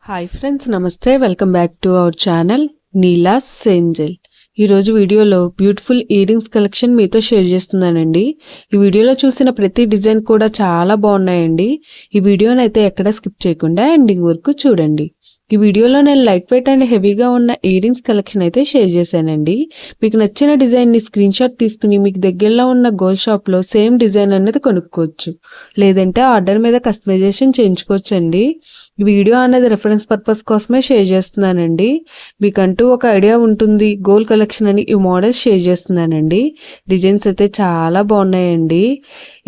Hi friends, నమస్తే. Welcome back to our channel Neela's Angel. ఈరోజు వీడియోలో బ్యూటిఫుల్ ఇయర్ రింగ్స్ కలెక్షన్ మీతో షేర్ చేస్తున్నానండి. ఈ వీడియోలో చూసిన ప్రతి డిజైన్ కూడా చాలా బాగున్నాయండి. ఈ వీడియోని అయితే ఎక్కడ స్కిప్ చేయకుండా ఎండింగ్ వరకు చూడండి. ఈ వీడియోలో నేను లైట్ వెయిట్ అండ్ హెవీగా ఉన్న ఇయర్ రింగ్స్ కలెక్షన్ అయితే షేర్ చేశానండి. మీకు నచ్చిన డిజైన్ని స్క్రీన్ షాట్ తీసుకుని మీకు దగ్గరలో ఉన్న గోల్డ్ షాప్లో సేమ్ డిజైన్ అనేది కొనుక్కోవచ్చు, లేదంటే ఆర్డర్ మీద కస్టమైజేషన్ చేయించుకోవచ్చు అండి. ఈ వీడియో అనేది రెఫరెన్స్ పర్పస్ కోసమే షేర్ చేస్తున్నానండి. మీకంటూ ఒక ఐడియా ఉంటుంది గోల్డ్ కలెక్షన్ అని ఈ మోడల్స్ షేర్ చేస్తున్నానండి. డిజైన్స్ అయితే చాలా బాగున్నాయండి.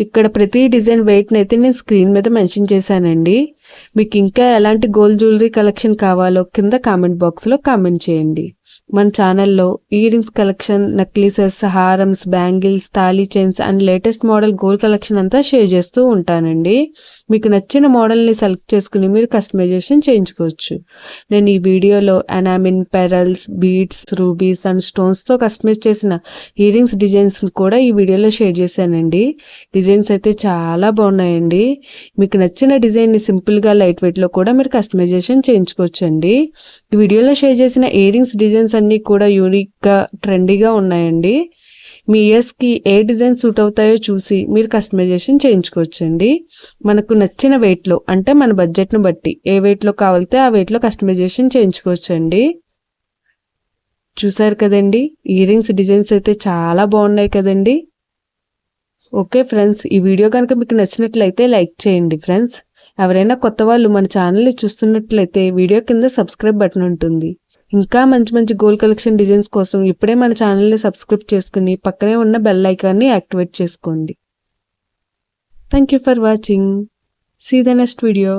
ఇక్కడ ప్రతి డిజైన్ వెయిట్ని అయితే నేను స్క్రీన్ మీద మెన్షన్ చేశానండి. మీకు ఇంకా ఎలాంటి గోల్డ్ జ్యువెలరీ కలెక్షన్ కావాలో కింద కామెంట్ బాక్స్లో కామెంట్ చేయండి. మన ఛానల్లో ఇయర్ రింగ్స్ కలెక్షన్, నెక్లెసెస్, హారమ్స్, బ్యాంగిల్స్, తాళీ chains and latest model gold collection అంతా షేర్ చేస్తూ ఉంటానండి. మీకు నచ్చిన మోడల్ని సెలెక్ట్ చేసుకుని మీరు కస్టమైజేషన్ చేయించుకోవచ్చు. నేను ఈ వీడియోలో enamel, pearls, beads, rubies and స్టోన్స్తో కస్టమైజ్ చేసిన ఇయర్ రింగ్స్ డిజైన్స్ కూడా ఈ వీడియోలో షేర్ చేశానండి. డిజైన్స్ అయితే చాలా బాగున్నాయండి. మీకు నచ్చిన డిజైన్ని సింపుల్గా లైట్ వెయిట్లో కూడా మీరు కస్టమైజేషన్ చేయించుకోవచ్చు అండి. ఈ వీడియోలో షేర్ చేసిన ఇయర్ రింగ్స్ డిజైన్స్ అన్నీ కూడా యూనిక్గా, ట్రెండీగా ఉన్నాయండి. మీ ఇయర్స్కి ఏ డిజైన్ సూట్ అవుతాయో చూసి మీరు కస్టమైజేషన్ చేయించుకోవచ్చండి. మనకు నచ్చిన వెయిట్లో, అంటే మన బడ్జెట్ను బట్టి ఏ వెయిట్లో కావాలితే ఆ వెయిట్లో కస్టమైజేషన్ చేయించుకోవచ్చండి. చూసారు కదండి, ఇయర్ రింగ్స్ డిజైన్స్ అయితే చాలా బాగున్నాయి కదండి. ఓకే ఫ్రెండ్స్, ఈ వీడియో కనుక మీకు నచ్చినట్లయితే లైక్ చేయండి ఫ్రెండ్స్. ఎవరైనా కొత్త వాళ్ళు మన ఛానల్ని చూస్తున్నట్లయితే వీడియో కింద సబ్స్క్రైబ్ బటన్ ఉంటుంది. ఇంకా మంచి మంచి గోల్డ్ కలెక్షన్ డిజైన్స్ కోసం ఇప్పుడే మన ఛానల్ని సబ్స్క్రైబ్ చేసుకుని పక్కనే ఉన్న బెల్ ఐకాన్ని యాక్టివేట్ చేసుకోండి. Thank you for watching. See the next video.